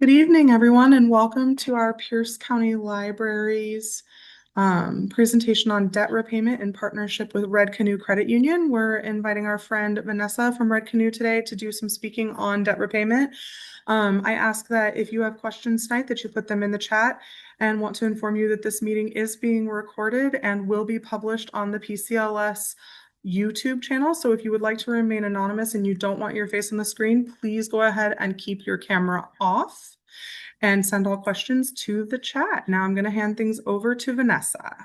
Good evening, everyone, and welcome to our Pierce County Library's presentation on debt repayment in partnership with Red Canoe Credit Union. We're inviting our friend Vanessa from Red Canoe today to do some speaking on debt repayment. I ask that if you have questions tonight that you put them in the chat, and want to inform you that this meeting is being recorded and will be published on the PCLS YouTube channel. So if you would like to remain anonymous and you don't want your face on the screen, please go ahead and keep your camera off and send all questions to the chat. Now I'm going to hand things over to Vanessa.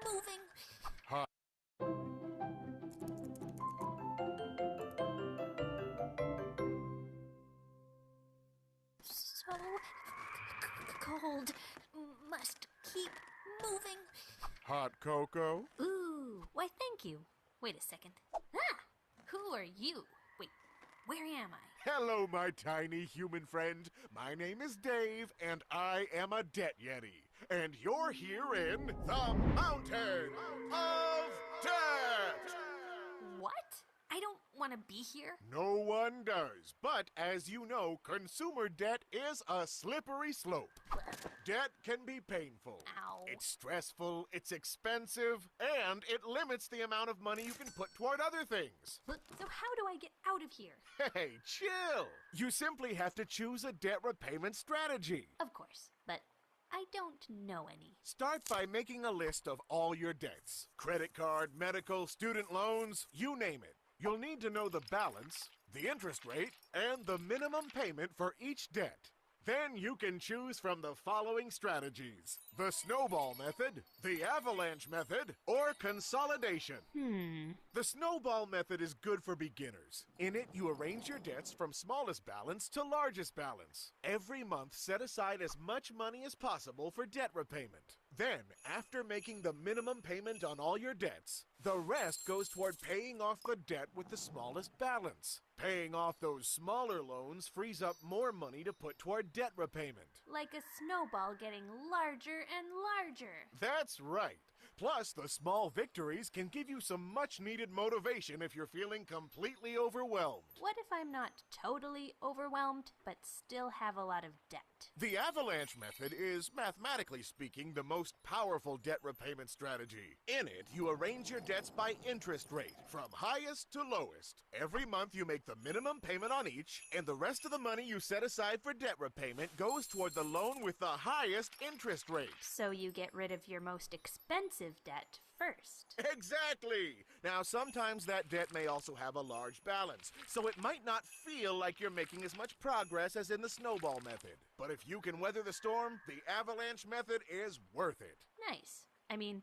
Moving. Hi. So cold. Must keep moving. Hot cocoa? Ooh, why thank you. Wait a second. Ah! Who are you? Wait, where am I? Hello, my tiny human friend. My name is Dave, and I am a debt yeti. And you're here in the Mountain of Debt! What? I don't want to be here. No one does, but as you know, consumer debt is a slippery slope. Debt can be painful. Ow. It's stressful, it's expensive, and it limits the amount of money you can put toward other things. So how do I get out of here? Hey, chill! You simply have to choose a debt repayment strategy. Of course, but I don't know any. Start by making a list of all your debts. Credit card, medical, student loans, you name it. You'll need to know the balance, the interest rate, and the minimum payment for each debt. Then you can choose from the following strategies: the snowball method, the avalanche method, or consolidation. The snowball method is good for beginners. In it, you arrange your debts from smallest balance to largest balance. Every month, set aside as much money as possible for debt repayment. Then, after making the minimum payment on all your debts, the rest goes toward paying off the debt with the smallest balance. Paying off those smaller loans frees up more money to put toward debt repayment. Like a snowball getting larger and larger. That's right. Plus, the small victories can give you some much needed motivation if you're feeling completely overwhelmed. What if I'm not totally overwhelmed, but still have a lot of debt? The avalanche method is, mathematically speaking, the most powerful debt repayment strategy. In it, you arrange your debts by interest rate, from highest to lowest. Every month you make the minimum payment on each, and the rest of the money you set aside for debt repayment goes toward the loan with the highest interest rate. So you get rid of your most expensive debt first. Exactly! Now, sometimes that debt may also have a large balance, so it might not feel like you're making as much progress as in the snowball method. But if you can weather the storm, the avalanche method is worth it. Nice. I mean,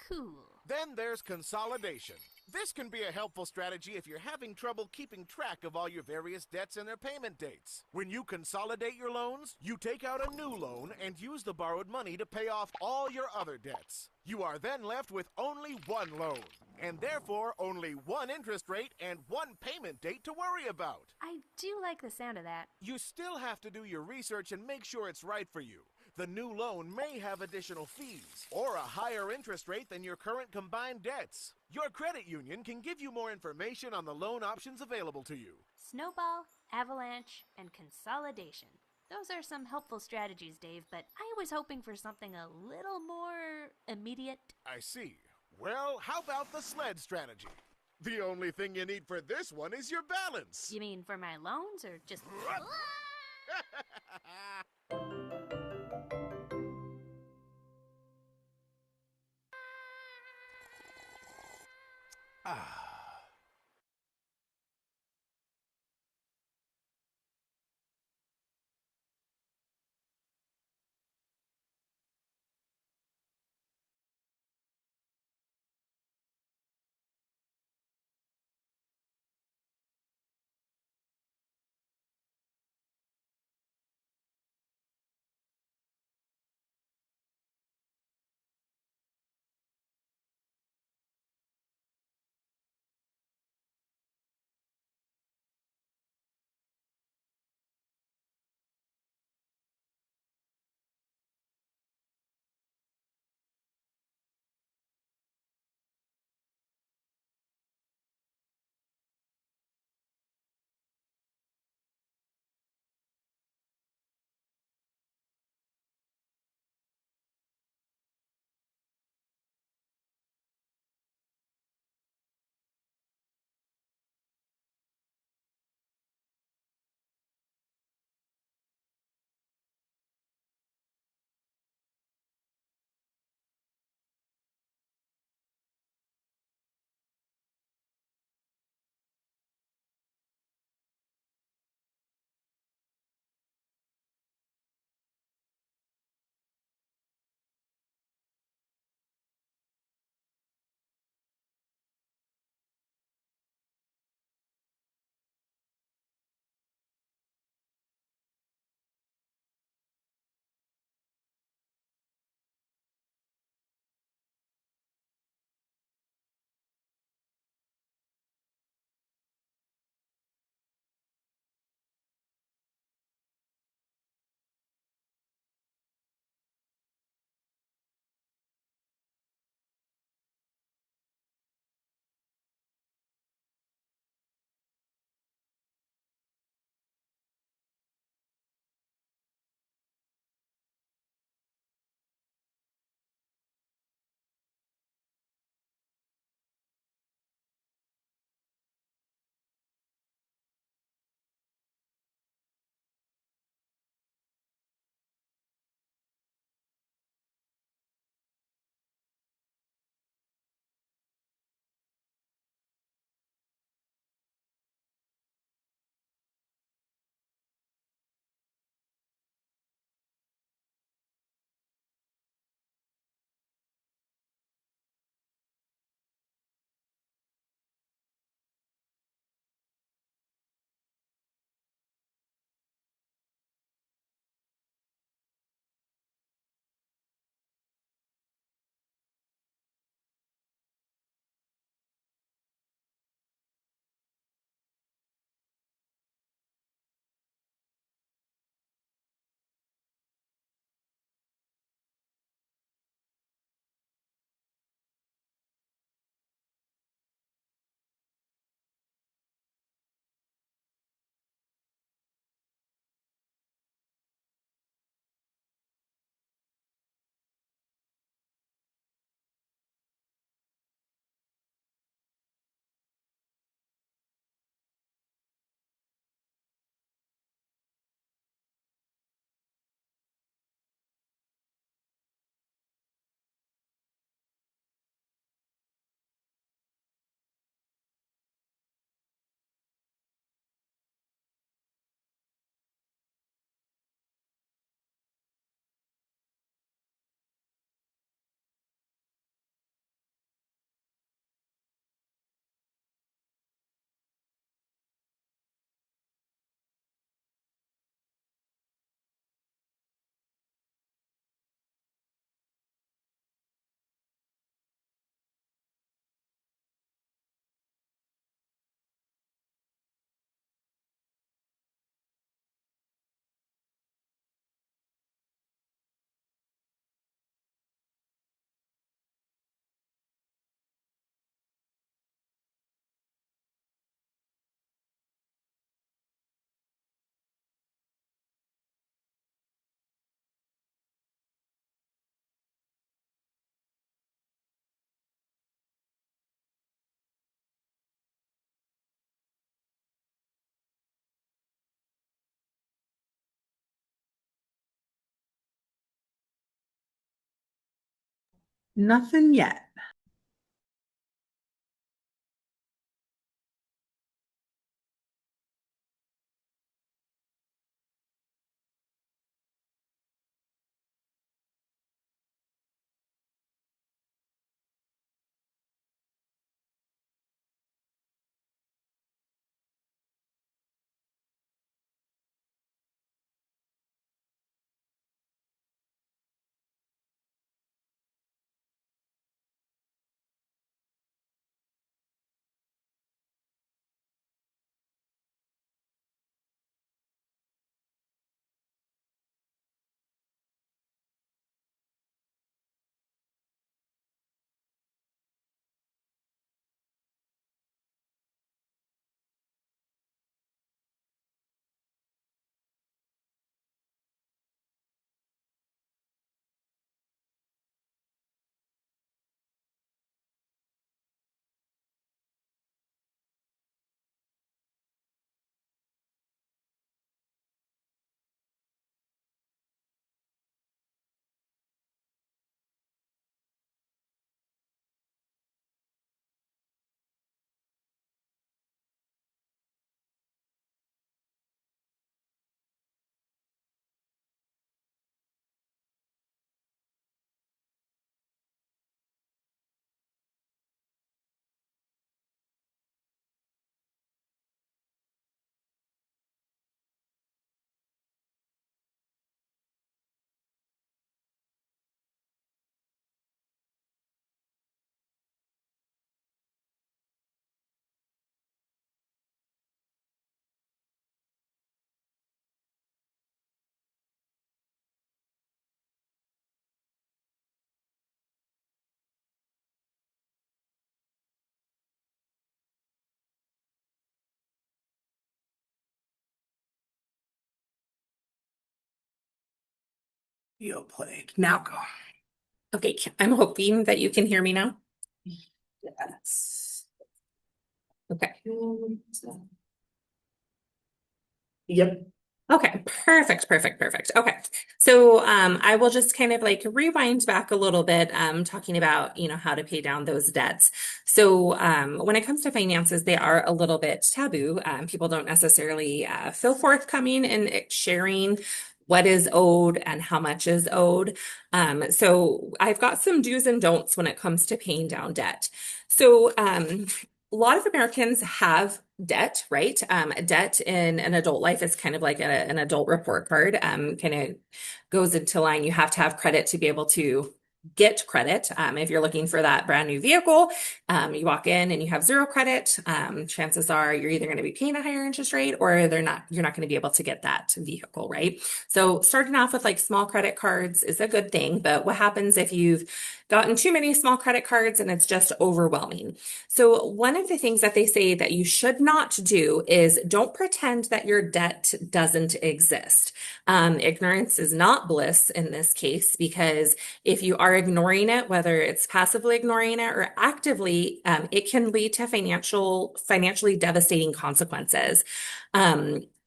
cool. Then there's consolidation. This can be a helpful strategy if you're having trouble keeping track of all your various debts and their payment dates. When you consolidate your loans, you take out a new loan and use the borrowed money to pay off all your other debts. You are then left with only one loan, and therefore only one interest rate and one payment date to worry about. I do like the sound of that. You still have to do your research and make sure it's right for you. The new loan may have additional fees or a higher interest rate than your current combined debts. Your credit union can give you more information on the loan options available to you. Snowball, avalanche, and consolidation. Those are some helpful strategies, Dave, but I was hoping for something a little more immediate. I see. Well, how about the sled strategy? The only thing you need for this one is your balance. You mean for my loans or just... Ah. Nothing yet. You'll play. Now go. Okay, I'm hoping that you can hear me now. Yes. Okay. Yep. Okay, perfect. Okay. So I will just kind of like rewind back a little bit, talking about, how to pay down those debts. So when it comes to finances, they are a little bit taboo. People don't necessarily feel forthcoming in sharing what is owed and how much is owed. So I've got some do's and don'ts when it comes to paying down debt. So a lot of Americans have debt, right? Debt in an adult life is kind of like an adult report card. Kind of goes into line. You have to have credit to be able to get credit. If you're looking for that brand new vehicle, you walk in and you have zero credit. Chances are you're either going to be paying a higher interest rate or you're not going to be able to get that vehicle, right? So starting off with like small credit cards is a good thing, but what happens if you've gotten too many small credit cards and it's just overwhelming? So one of the things that they say that you should not do is don't pretend that your debt doesn't exist. Ignorance is not bliss in this case, because if you are ignoring it, whether it's passively ignoring it or actively, it can lead to financially devastating consequences.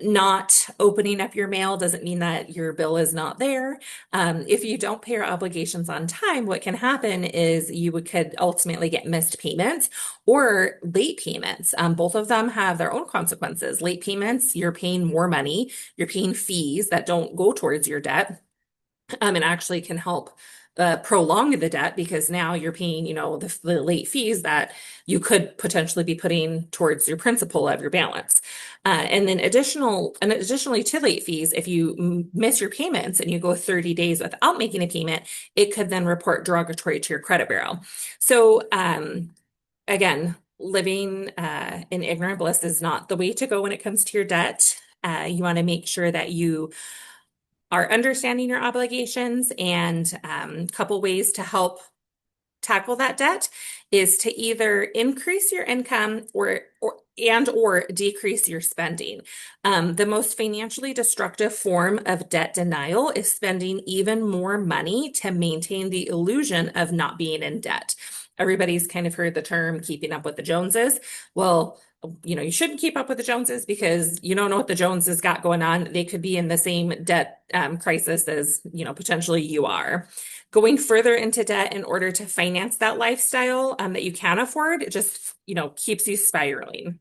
Not opening up your mail doesn't mean that your bill is not there. If you don't pay your obligations on time, what can happen is could ultimately get missed payments or late payments. Both of them have their own consequences. Late payments, you're paying more money, you're paying fees that don't go towards your debt, and actually can help prolong the debt, because now you're paying, the late fees that you could potentially be putting towards your principal of your balance. And then additionally to late fees, if you miss your payments and you go 30 days without making a payment, it could then report derogatory to your credit bureau. So, again, living in ignorant bliss is not the way to go when it comes to your debt. You want to make sure that you are understanding your obligations, and a couple ways to help tackle that debt is to either increase your income or decrease your spending. The most financially destructive form of debt denial is spending even more money to maintain the illusion of not being in debt. Everybody's kind of heard the term keeping up with the Joneses. Well, you shouldn't keep up with the Joneses because you don't know what the Joneses got going on. They could be in the same debt crisis as, potentially you are. Going further into debt in order to finance that lifestyle that you can afford, it just, keeps you spiraling.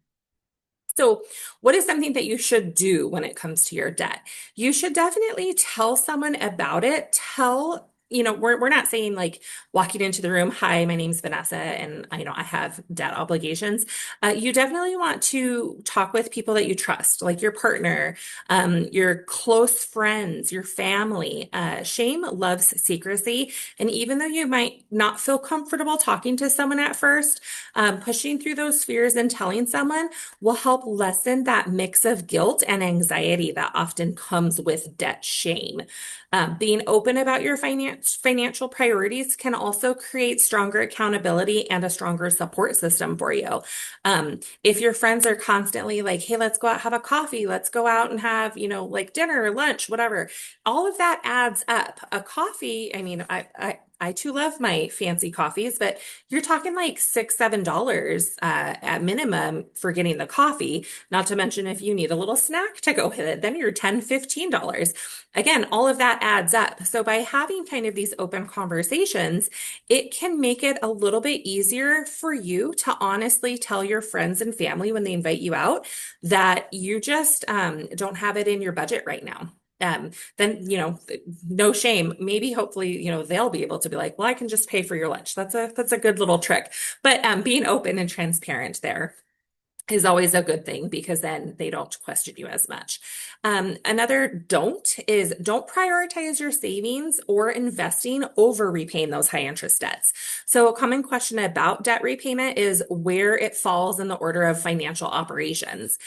So, what is something that you should do when it comes to your debt? You should definitely tell someone about it. We're not saying like walking into the room, hi, my name's Vanessa, and I have debt obligations. You definitely want to talk with people that you trust, like your partner, your close friends, your family. Shame loves secrecy. And even though you might not feel comfortable talking to someone at first, pushing through those fears and telling someone will help lessen that mix of guilt and anxiety that often comes with debt shame. Being open about your financial priorities can also create stronger accountability and a stronger support system for you. If your friends are constantly like, hey, let's go out, have a coffee, let's go out and have, like dinner, lunch, whatever, all of that adds up. A coffee, I mean, I too love my fancy coffees, but you're talking like $6, $7 at minimum for getting the coffee. Not to mention if you need a little snack to go with it, then you're $10, $15. Again, all of that adds up. So by having kind of these open conversations, it can make it a little bit easier for you to honestly tell your friends and family when they invite you out that you just don't have it in your budget right now. Then, no shame. Maybe hopefully, they'll be able to be like, well, I can just pay for your lunch. That's a good little trick. But being open and transparent there is always a good thing because then they don't question you as much. Another don't prioritize your savings or investing over repaying those high interest debts. So a common question about debt repayment is where it falls in the order of financial operations.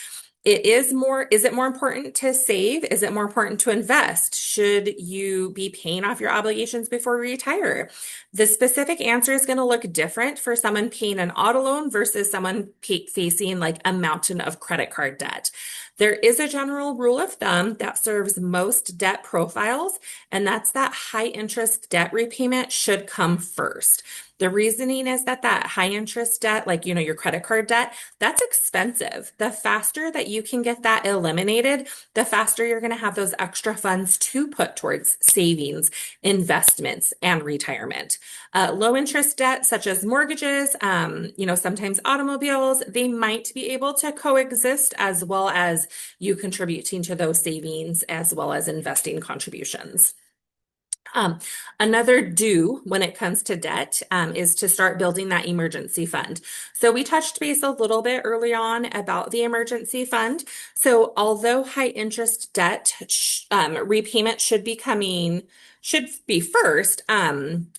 Is it more important to save? Is it more important to invest? Should you be paying off your obligations before you retire? The specific answer is going to look different for someone paying an auto loan versus someone facing like a mountain of credit card debt. There is a general rule of thumb that serves most debt profiles, and that's that high interest debt repayment should come first. The reasoning is that high interest debt, like, your credit card debt, that's expensive. The faster that you can get that eliminated, the faster you're going to have those extra funds to put towards savings, investments, and retirement. Low interest debt, such as mortgages, sometimes automobiles, they might be able to coexist as well as you contributing to those savings as well as investing contributions. Another do when it comes to debt is to start building that emergency fund. So we touched base a little bit early on about the emergency fund. So although high interest debt repayment should be first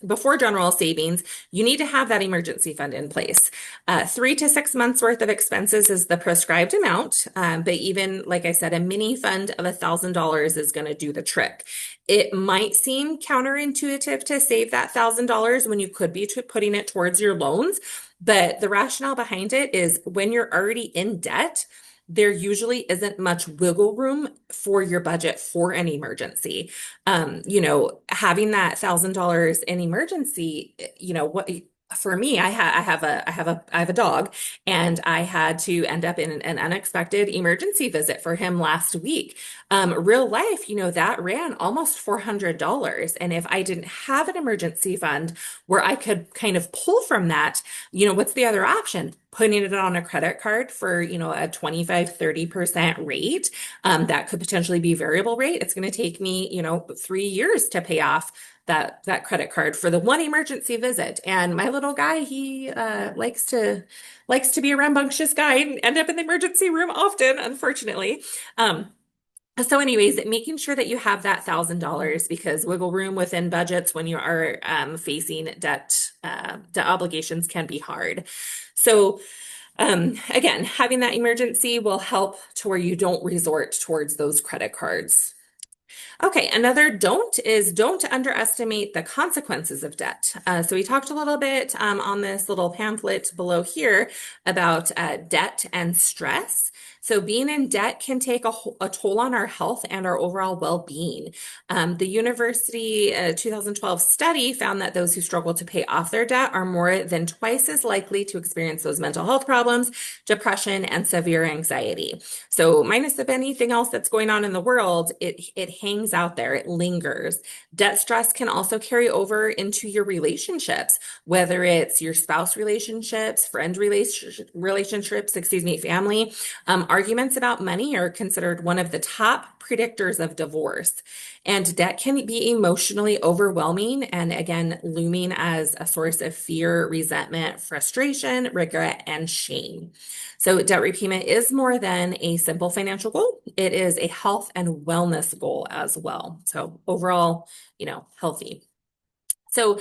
before general savings, you need to have that emergency fund in place. 3 to 6 months worth of expenses is the prescribed amount, but even like I said, a mini fund of $1,000 is going to do the trick. It might seem counterintuitive to save that $1,000 when you could be putting it towards your loans, but the rationale behind it is when you're already in debt, there usually isn't much wiggle room for your budget for an emergency. Having that $1,000 in emergency, what for me, I have a dog, and I had to end up in an unexpected emergency visit for him last week. Real life, that ran almost $400. And if I didn't have an emergency fund where I could kind of pull from that, what's the other option? Putting it on a credit card for, a 25, 30% rate, that could potentially be variable rate. It's going to take me, 3 years to pay off that credit card for the one emergency visit. And my little guy, he likes to be a rambunctious guy and end up in the emergency room often, unfortunately. So anyways, making sure that you have that $1,000 because wiggle room within budgets when you are facing debt obligations can be hard. So again, having that emergency will help to where you don't resort towards those credit cards. Okay, another don't underestimate the consequences of debt. So we talked a little bit on this little pamphlet below here about debt and stress. So being in debt can take a toll on our health and our overall well-being. The university 2012 study found that those who struggle to pay off their debt are more than twice as likely to experience those mental health problems, depression, and severe anxiety. So minus of anything else that's going on in the world, it hangs out there, it lingers. Debt stress can also carry over into your relationships, whether it's your spouse relationships, relationships, family. Arguments about money are considered one of the top predictors of divorce. And debt can be emotionally overwhelming and, again, looming as a source of fear, resentment, frustration, regret, and shame. So, debt repayment is more than a simple financial goal, it is a health and wellness goal as well. So, overall, healthy. So,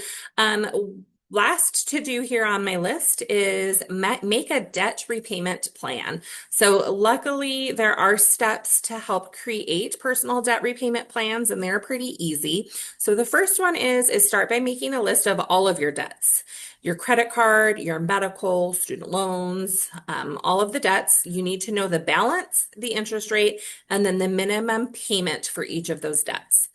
last to do here on my list is make a debt repayment plan. So luckily, there are steps to help create personal debt repayment plans, and they're pretty easy. So the first one is start by making a list of all of your debts. Your credit card, your medical, student loans, all of the debts. You need to know the balance, the interest rate, and then the minimum payment for each of those debts.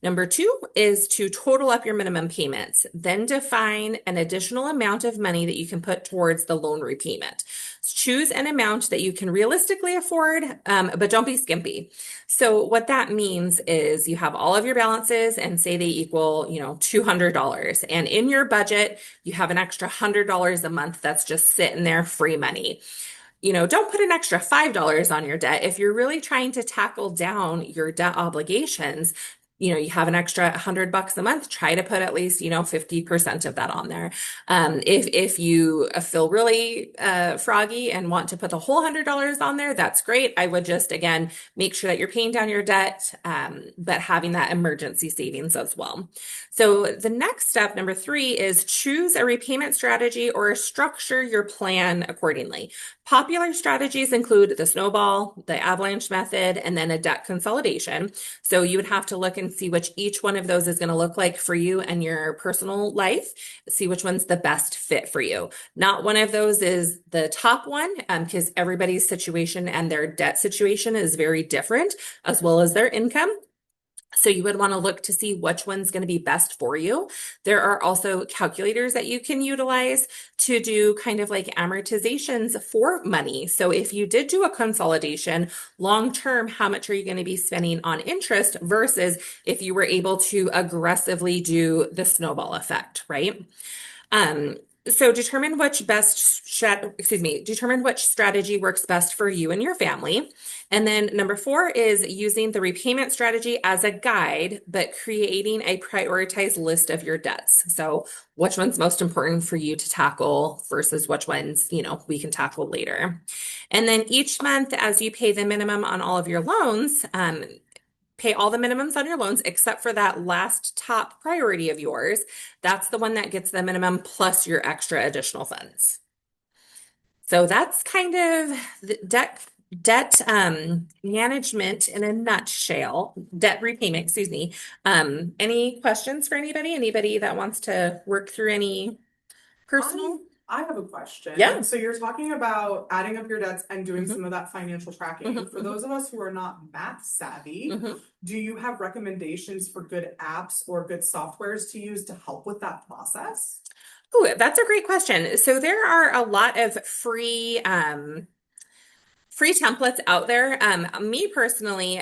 Number two is to total up your minimum payments, then define an additional amount of money that you can put towards the loan repayment. Choose an amount that you can realistically afford, but don't be skimpy. So what that means is you have all of your balances and say they equal, $200. And in your budget, you have an extra $100 a month that's just sitting there, free money. Don't put an extra $5 on your debt. If you're really trying to tackle down your debt obligations, you have an extra $100 a month, try to put at least, 50% of that on there. If you feel really froggy and want to put the whole $100 on there, that's great. I would just, again, make sure that you're paying down your debt, but having that emergency savings as well. So the next step, number 3, is choose a repayment strategy or structure your plan accordingly. Popular strategies include the snowball, the avalanche method, and then a debt consolidation. So you would have to look and see which each one of those is going to look like for you and your personal life, see which one's the best fit for you. Not one of those is the top one, because everybody's situation and their debt situation is very different, as well as their income. So you would want to look to see which one's going to be best for you. There are also calculators that you can utilize to do kind of like amortizations for money. So if you did do a consolidation, long term, how much are you going to be spending on interest versus if you were able to aggressively do the snowball effect, right? So determine which strategy works best for you and your family. And then number 4 is using the repayment strategy as a guide, but creating a prioritized list of your debts. So which one's most important for you to tackle versus which ones, we can tackle later. And then each month, as you pay the minimum on all of your loans, pay all the minimums on your loans except for that last top priority of yours. That's the one that gets the minimum plus your extra additional funds. So that's kind of the debt management in a nutshell. Debt repayment, excuse me. Any questions for anybody? Anybody that wants to work through any personal? I have a question. Yeah. So you're talking about adding up your debts and doing some of that financial tracking. Mhm, For those of us who are not math savvy, do you have recommendations for good apps or good softwares to use to help with that process? Oh, that's a great question. So there are a lot of free templates out there. Me personally,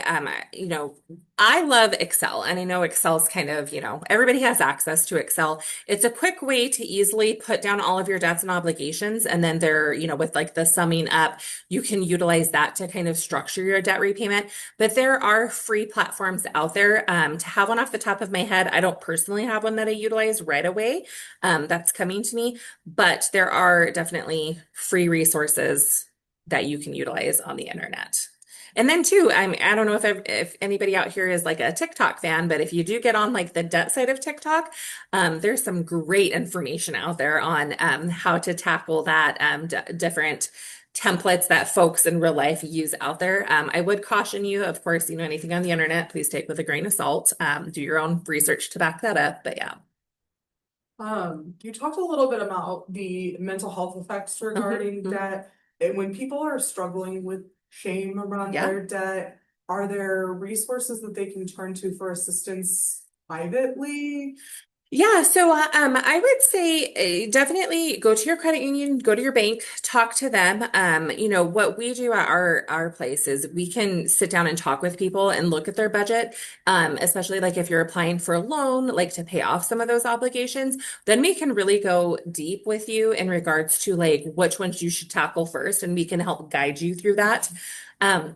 I love Excel, and I know Excel's kind of, everybody has access to Excel. It's a quick way to easily put down all of your debts and obligations, and then there, with like the summing up, you can utilize that to kind of structure your debt repayment. But there are free platforms out there. To have one off the top of my head, I don't personally have one that I utilize right away. That's coming to me, but there are definitely free resources that you can utilize on the internet. And then too, I don't know if anybody out here is like a TikTok fan, but if you do get on like the debt side of TikTok, there's some great information out there on how to tackle that, different templates that folks in real life use out there. I would caution you, of course, anything on the internet, please take with a grain of salt. Do your own research to back that up, but yeah. You talked a little bit about the mental health effects regarding debt. And when people are struggling with shame around Yeah. their debt, are there resources that they can turn to for assistance privately? Yeah, so I would say definitely go to your credit union, go to your bank, talk to them. What we do at our place is we can sit down and talk with people and look at their budget, especially like if you're applying for a loan, like to pay off some of those obligations, then we can really go deep with you in regards to like which ones you should tackle first, and we can help guide you through that. Um,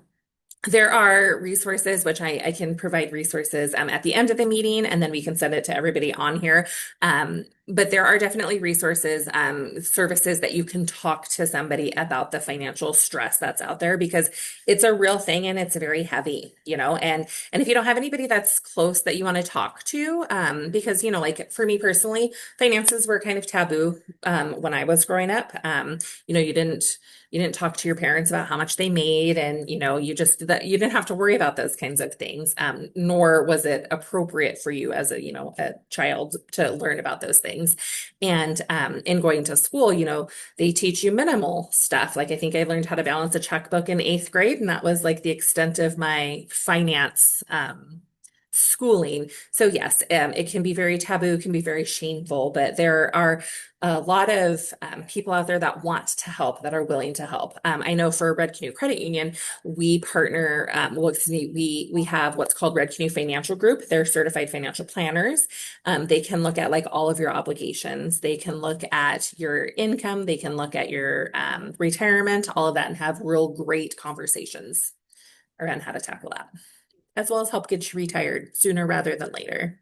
there are resources, which I can provide resources at the end of the meeting, and then we can send it to everybody on here. But there are definitely resources, services that you can talk to somebody about the financial stress that's out there, because it's a real thing and it's very heavy, and if you don't have anybody that's close that you want to talk to, because, like for me personally, finances were kind of taboo when I was growing up. You didn't talk to your parents about how much they made, and you didn't have to worry about those kinds of things, nor was it appropriate for you as a child to learn about those things. And in going to school, they teach you minimal stuff. Like I think I learned how to balance a checkbook in 8th grade, and that was like the extent of my finance schooling. So yes, it can be very taboo, can be very shameful, but there are a lot of people out there that want to help, that are willing to help. I know for Red Canoe Credit Union, we partner, we have what's called Red Canoe Financial Group. They're certified financial planners. They can look at like all of your obligations. They can look at your income. They can look at your retirement, all of that, and have real great conversations around how to tackle that, as well as help get you retired sooner rather than later.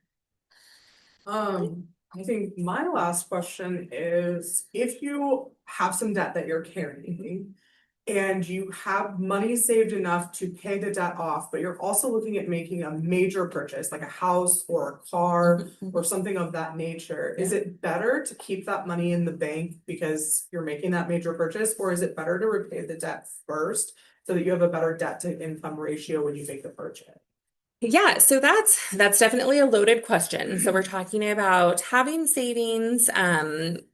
I think my last question is, if you have some debt that you're carrying and you have money saved enough to pay the debt off, but you're also looking at making a major purchase, like a house or a car or something of that nature, is it better to keep that money in the bank because you're making that major purchase, or is it better to repay the debt first so that you have a better debt to income ratio when you make the purchase? Yeah, so that's definitely a loaded question. So we're talking about having savings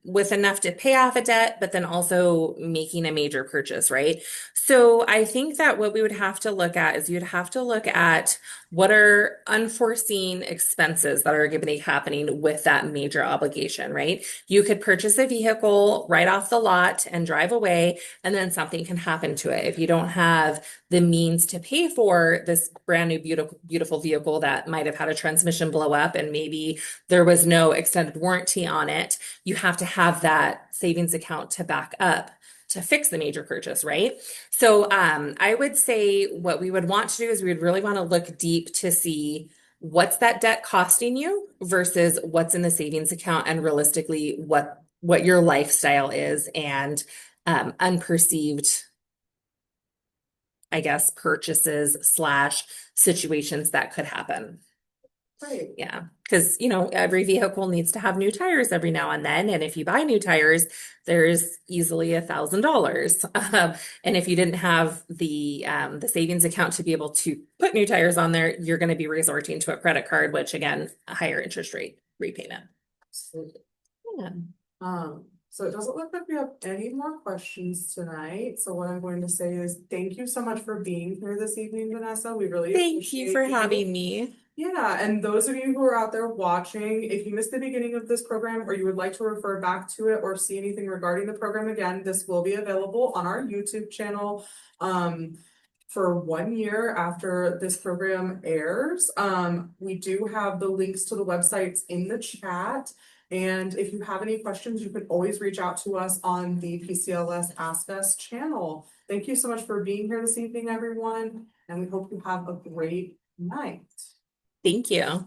with enough to pay off a debt, but then also making a major purchase, right? So I think that what we would have to look at is you'd have to look at what are unforeseen expenses that are going to be happening with that major obligation, right? You could purchase a vehicle right off the lot and drive away, and then something can happen to it. If you don't have the means to pay for this brand new, beautiful vehicle that might have had a transmission blow up and maybe there was no extended warranty on it, you have to have that savings account to back up to fix the major purchase, right? So I would say what we would want to do is we would really want to look deep to see what's that debt costing you versus what's in the savings account, and realistically what your lifestyle is, and unperceived, I guess, purchases slash situations that could happen. Right. Yeah. Because, every vehicle needs to have new tires every now and then. And if you buy new tires, there's easily $1,000. And if you didn't have the savings account to be able to put new tires on there, you're going to be resorting to a credit card, which again, a higher interest rate repayment. Absolutely. Yeah. So it doesn't look like we have any more questions tonight. So what I'm going to say is thank you so much for being here this evening, Vanessa. We really Thank you appreciate for you. having me. Yeah, and those of you who are out there watching, if you missed the beginning of this program or you would like to refer back to it or see anything regarding the program again, this will be available on our YouTube channel for 1 year after this program airs. We do have the links to the websites in the chat. And if you have any questions, you can always reach out to us on the PCLS Ask Us channel. Thank you so much for being here this evening, everyone, and we hope you have a great night. Thank you.